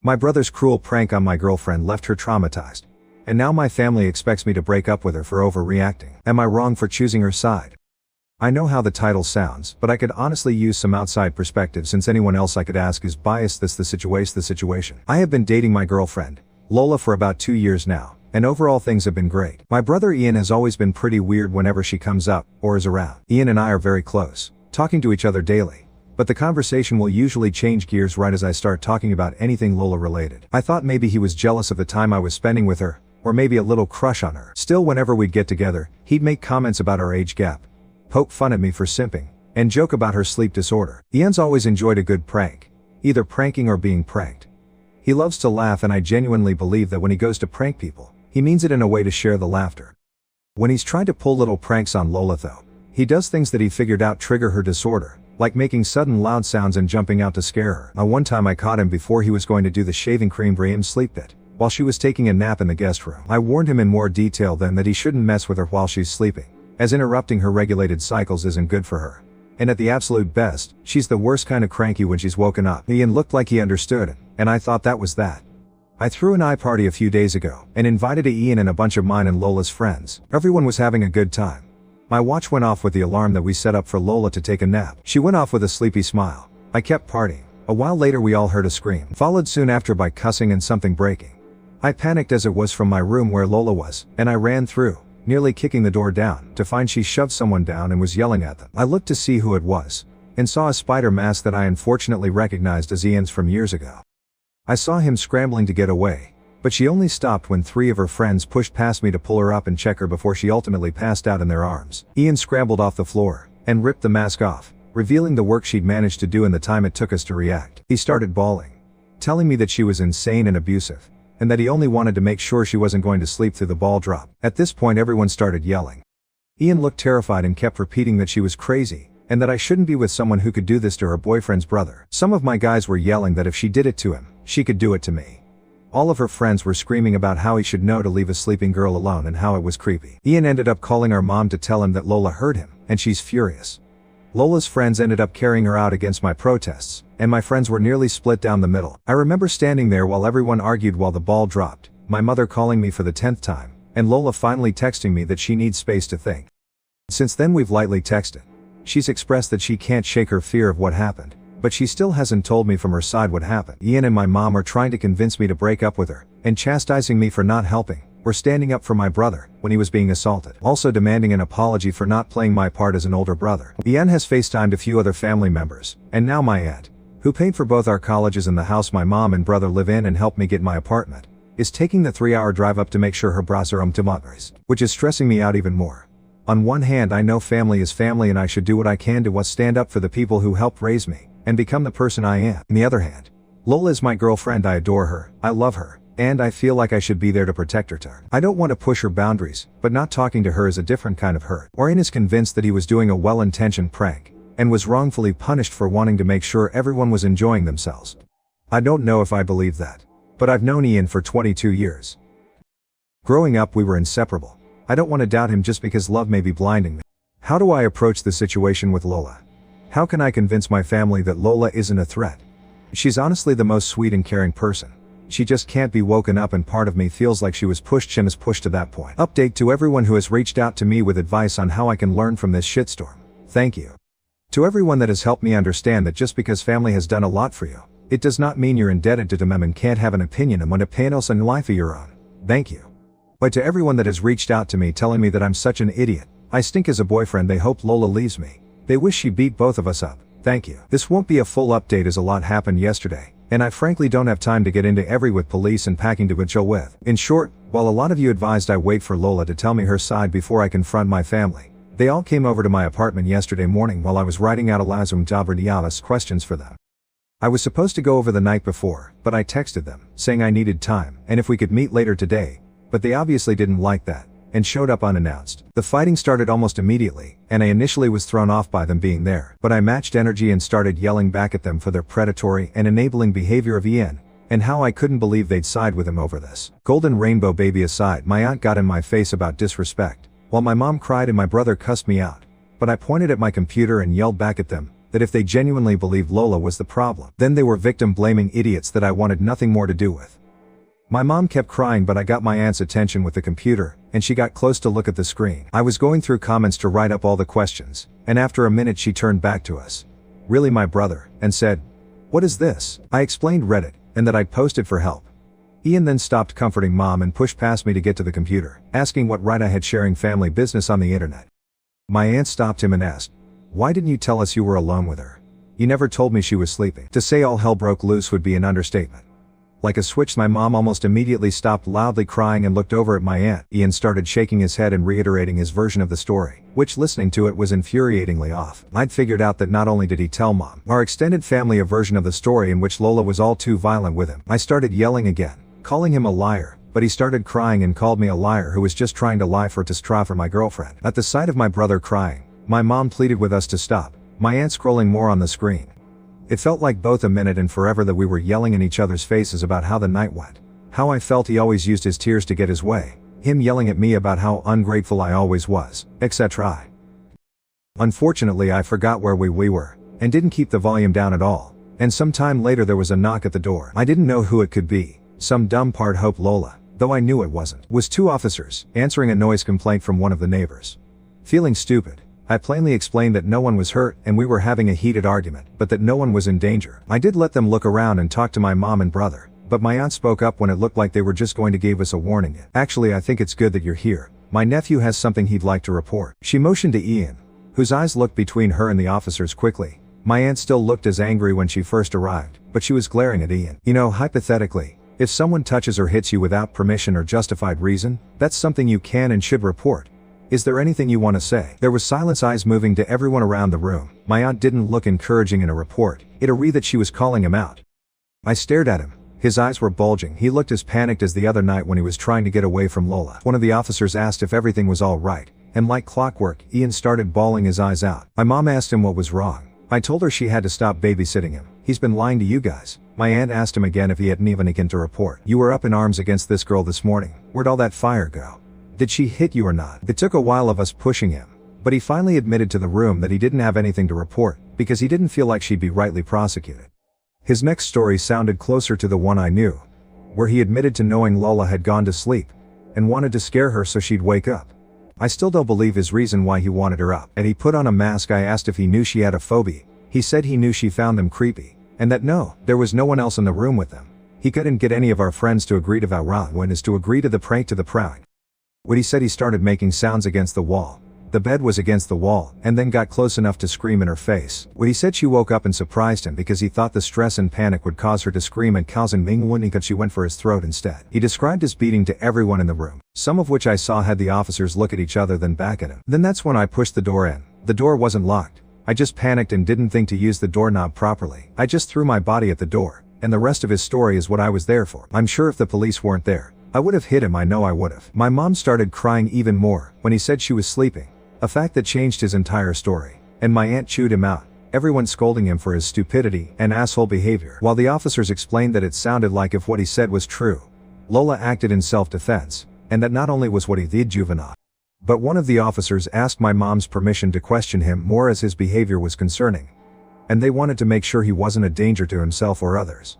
My brother's cruel prank on my girlfriend left her traumatized. And now my family expects me to break up with her for overreacting. Am I wrong for choosing her side? I know how the title sounds, but I could honestly use some outside perspective since anyone else I could ask is biased. This the situation. I have been dating my girlfriend, Lola, for about 2 years now, and overall things have been great. My brother Ian has always been pretty weird whenever she comes up, or is around. Ian and I are very close, talking to each other daily. But the conversation will usually change gears right as I start talking about anything Lola related. I thought maybe he was jealous of the time I was spending with her, or maybe a little crush on her. Still, whenever we'd get together, he'd make comments about our age gap, poke fun at me for simping, and joke about her sleep disorder. Ian's always enjoyed a good prank, either pranking or being pranked. He loves to laugh, and I genuinely believe that when he goes to prank people, he means it in a way to share the laughter. When he's trying to pull little pranks on Lola though, he does things that he figured out trigger her disorder, like making sudden loud sounds and jumping out to scare her. One time I caught him before he was going to do the shaving cream Brahim sleep bit, while she was taking a nap in the guest room. I warned him in more detail then that he shouldn't mess with her while she's sleeping, as interrupting her regulated cycles isn't good for her. And at the absolute best, she's the worst kind of cranky when she's woken up. Ian looked like he understood it, and I thought that was that. I threw an eye party a few days ago, and invited Ian and a bunch of mine and Lola's friends. Everyone was having a good time. My watch went off with the alarm that we set up for Lola to take a nap. She went off with a sleepy smile. I kept partying. A while later we all heard a scream, followed soon after by cussing and something breaking. I panicked as it was from my room where Lola was, and I ran through, nearly kicking the door down, to find she shoved someone down and was yelling at them. I looked to see who it was, and saw a spider mask that I unfortunately recognized as Ian's from years ago. I saw him scrambling to get away, but she only stopped when 3 of her friends pushed past me to pull her up and check her before she ultimately passed out in their arms. Ian scrambled off the floor, and ripped the mask off, revealing the work she'd managed to do in the time it took us to react. He started bawling, telling me that she was insane and abusive, and that he only wanted to make sure she wasn't going to sleep through the ball drop. At this point everyone started yelling. Ian looked terrified and kept repeating that she was crazy, and that I shouldn't be with someone who could do this to her boyfriend's brother. Some of my guys were yelling that if she did it to him, she could do it to me. All of her friends were screaming about how he should know to leave a sleeping girl alone and how it was creepy. Ian ended up calling our mom to tell him that Lola heard him, and she's furious. Lola's friends ended up carrying her out against my protests, and my friends were nearly split down the middle. I remember standing there while everyone argued while the ball dropped, my mother calling me for the 10th time, and Lola finally texting me that she needs space to think. Since then we've lightly texted. She's expressed that she can't shake her fear of what happened, but she still hasn't told me from her side what happened. Ian and my mom are trying to convince me to break up with her, and chastising me for not helping, or standing up for my brother, when he was being assaulted. Also demanding an apology for not playing my part as an older brother. Ian has FaceTimed a few other family members, and now my aunt, who paid for both our colleges and the house my mom and brother live in and helped me get my apartment, is taking the 3-hour drive up to make sure her bras are umtimotris, which is stressing me out even more. On one hand I know family is family and I should do what I can to stand up for the people who helped raise me, and become the person I am. On the other hand, Lola is my girlfriend, I adore her, I love her, and I feel like I should be there to protect her. I don't want to push her boundaries, but not talking to her is a different kind of hurt. Ian is convinced that he was doing a well-intentioned prank, and was wrongfully punished for wanting to make sure everyone was enjoying themselves. I don't know if I believe that, but I've known Ian for 22 years. Growing up we were inseparable. I don't want to doubt him just because love may be blinding me. How do I approach the situation with Lola? How can I convince my family that Lola isn't a threat? She's honestly the most sweet and caring person. She just can't be woken up, and part of me feels like she was pushed and is pushed to that point. Update to everyone who has reached out to me with advice on how I can learn from this shitstorm. Thank you. To everyone that has helped me understand that just because family has done a lot for you, it does not mean you're indebted to them and can't have an opinion on panos and life of your own. Thank you. But to everyone that has reached out to me telling me that I'm such an idiot, I stink as a boyfriend, they hope Lola leaves me. They wish she beat both of us up. Thank you. This won't be a full update as a lot happened yesterday, and I frankly don't have time to get into every with police and packing to chill with. In short, while a lot of you advised I wait for Lola to tell me her side before I confront my family, they all came over to my apartment yesterday morning while I was writing out a lazum dabrdiavas questions for them. I was supposed to go over the night before, but I texted them, saying I needed time, and if we could meet later today, but they obviously didn't like that, and showed up unannounced. The fighting started almost immediately, and I initially was thrown off by them being there, but I matched energy and started yelling back at them for their predatory and enabling behavior of Ian, and how I couldn't believe they'd side with him over this. Golden rainbow baby aside, my aunt got in my face about disrespect, while my mom cried and my brother cussed me out, but I pointed at my computer and yelled back at them, that if they genuinely believed Lola was the problem, then they were victim-blaming idiots that I wanted nothing more to do with. My mom kept crying, but I got my aunt's attention with the computer, and she got close to look at the screen. I was going through comments to write up all the questions, and after a minute she turned back to us. Really, my brother, and said, "What is this?" I explained Reddit, and that I'd posted for help. Ian then stopped comforting mom and pushed past me to get to the computer, asking what right I had sharing family business on the internet. My aunt stopped him and asked, "Why didn't you tell us you were alone with her? You never told me she was sleeping." To say all hell broke loose would be an understatement. Like a switch, my mom almost immediately stopped loudly crying and looked over at my aunt. Ian started shaking his head and reiterating his version of the story, which, listening to it, was infuriatingly off. I'd figured out that not only did he tell mom, our extended family, a version of the story in which Lola was all too violent with him. I started yelling again, calling him a liar, but he started crying and called me a liar who was just trying to lie for my girlfriend. At the sight of my brother crying, my mom pleaded with us to stop, my aunt scrolling more on the screen. It felt like both a minute and forever that we were yelling in each other's faces about how the night went, how I felt he always used his tears to get his way, him yelling at me about how ungrateful I always was, etc. Unfortunately, I forgot where we were, and didn't keep the volume down at all, and some time later there was a knock at the door. I didn't know who it could be. Some dumb part hoped Lola, though I knew it wasn't. It was two officers, answering a noise complaint from one of the neighbors. Feeling stupid, I plainly explained that no one was hurt and we were having a heated argument, but that no one was in danger. I did let them look around and talk to my mom and brother, but my aunt spoke up when it looked like they were just going to give us a warning. "Actually, I think it's good that you're here. My nephew has something he'd like to report." She motioned to Ian, whose eyes looked between her and the officers quickly. My aunt still looked as angry when she first arrived, but she was glaring at Ian. "You know, hypothetically, if someone touches or hits you without permission or justified reason, that's something you can and should report. Is there anything you want to say?" There was silence, eyes moving to everyone around the room. My aunt didn't look encouraging in a report. It agreed that she was calling him out. I stared at him. His eyes were bulging. He looked as panicked as the other night when he was trying to get away from Lola. One of the officers asked if everything was all right, and like clockwork, Ian started bawling his eyes out. My mom asked him what was wrong. I told her she had to stop babysitting him. "He's been lying to you guys." My aunt asked him again if he had anything to report. "You were up in arms against this girl this morning. Where'd all that fire go? Did she hit you or not?" It took a while of us pushing him, but he finally admitted to the room that he didn't have anything to report, because he didn't feel like she'd be rightly prosecuted. His next story sounded closer to the one I knew, where he admitted to knowing Lola had gone to sleep, and wanted to scare her so she'd wake up. I still don't believe his reason why he wanted her up. And he put on a mask. I asked if he knew she had a phobia. He said he knew she found them creepy, and that there was no one else in the room with them. He couldn't get any of our friends to agree to the prank to the prank. When he said he started making sounds against the wall. The bed was against the wall, and then got close enough to scream in her face. When he said she woke up and surprised him because he thought the stress and panic would cause her to scream and causing Ming Wen because she went for his throat instead. He described his beating to everyone in the room, some of which I saw had the officers look at each other then back at him. Then that's when I pushed the door in. The door wasn't locked. I just panicked and didn't think to use the doorknob properly. I just threw my body at the door, and the rest of his story is what I was there for. I'm sure if the police weren't there, I would have hit him. I know I would have. My mom started crying even more when he said she was sleeping, a fact that changed his entire story. And my aunt chewed him out, everyone scolding him for his stupidity and asshole behavior, while the officers explained that it sounded like if what he said was true, Lola acted in self-defense, and that not only was what he did juvenile, but one of the officers asked my mom's permission to question him more as his behavior was concerning, and they wanted to make sure he wasn't a danger to himself or others.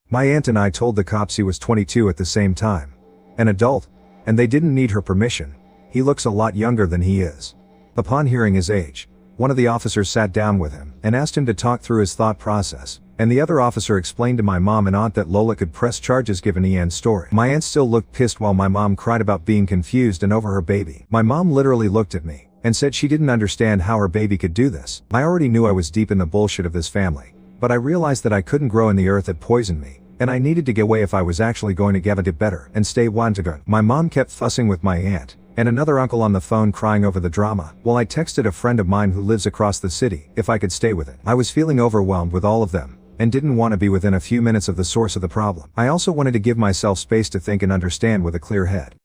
My aunt and I told the cops he was 22 at the same time, an adult, and they didn't need her permission. He looks a lot younger than he is. Upon hearing his age, one of the officers sat down with him and asked him to talk through his thought process, and the other officer explained to my mom and aunt that Lola could press charges given Ian's story. My aunt still looked pissed while my mom cried about being confused and over her baby. My mom literally looked at me and said she didn't understand how her baby could do this. I already knew I was deep in the bullshit of this family, but I realized that I couldn't grow in the earth that poisoned me, and I needed to get away if I was actually going to get it better and stay one to go. My mom kept fussing with my aunt and another uncle on the phone crying over the drama, while I texted a friend of mine who lives across the city if I could stay with it. I was feeling overwhelmed with all of them, and didn't want to be within a few minutes of the source of the problem. I also wanted to give myself space to think and understand with a clear head.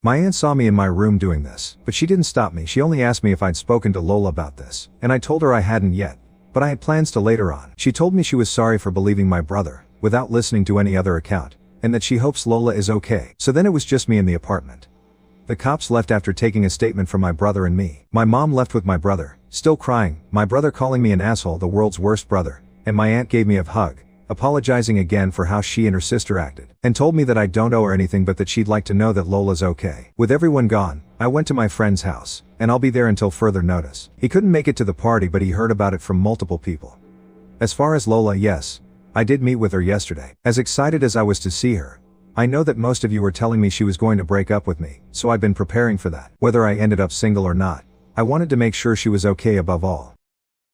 My aunt saw me in my room doing this, but she didn't stop me. She only asked me if I'd spoken to Lola about this, and I told her I hadn't yet, but I had plans to later on. She told me she was sorry for believing my brother, without listening to any other account, and that she hopes Lola is okay. So then it was just me in the apartment. The cops left after taking a statement from my brother and me. My mom left with my brother, still crying, my brother calling me an asshole, the world's worst brother, and my aunt gave me a hug, apologizing again for how she and her sister acted, and told me that I don't owe her anything but that she'd like to know that Lola's okay. With everyone gone, I went to my friend's house, and I'll be there until further notice. He couldn't make it to the party, but he heard about it from multiple people. As far as Lola, yes, I did meet with her yesterday. As excited as I was to see her, I know that most of you were telling me she was going to break up with me, so I'd been preparing for that. Whether I ended up single or not, I wanted to make sure she was okay above all.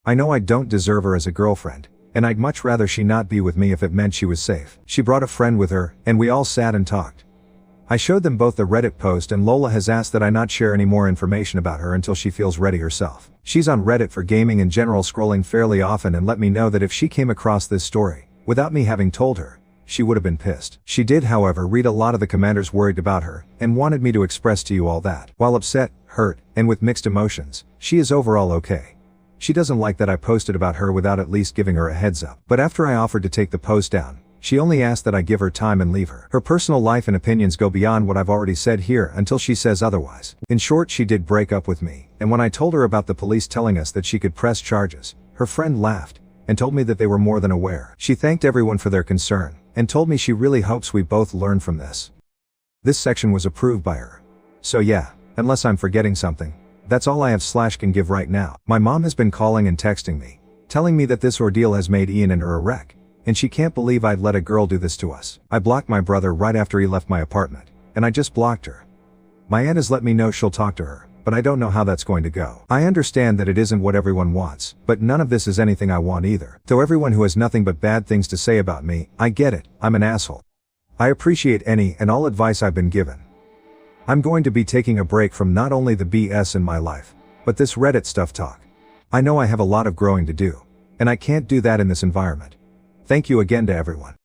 I know I don't deserve her as a girlfriend, and I'd much rather she not be with me if it meant she was safe. She brought a friend with her, and we all sat and talked. I showed them both the Reddit post, and Lola has asked that I not share any more information about her until she feels ready herself. She's on Reddit for gaming in general, scrolling fairly often, and let me know that if she came across this story, without me having told her, she would have been pissed. She did, however, read a lot of the commenters worried about her, and wanted me to express to you all that. While upset, hurt, and with mixed emotions, she is overall okay. She doesn't like that I posted about her without at least giving her a heads up. But after I offered to take the post down, she only asked that I give her time and leave her. Her personal life and opinions go beyond what I've already said here until she says otherwise. In short, she did break up with me, and when I told her about the police telling us that she could press charges, her friend laughed, and told me that they were more than aware. She thanked everyone for their concern, and told me she really hopes we both learn from this. This section was approved by her. So yeah, unless I'm forgetting something, that's all I have / can give right now. My mom has been calling and texting me, telling me that this ordeal has made Ian and her a wreck, and she can't believe I'd let a girl do this to us. I blocked my brother right after he left my apartment, and I just blocked her. My aunt has let me know she'll talk to her, but I don't know how that's going to go. I understand that it isn't what everyone wants, but none of this is anything I want either. Though everyone who has nothing but bad things to say about me, I get it, I'm an asshole. I appreciate any and all advice I've been given. I'm going to be taking a break from not only the BS in my life, but this Reddit stuff talk. I know I have a lot of growing to do, and I can't do that in this environment. Thank you again to everyone.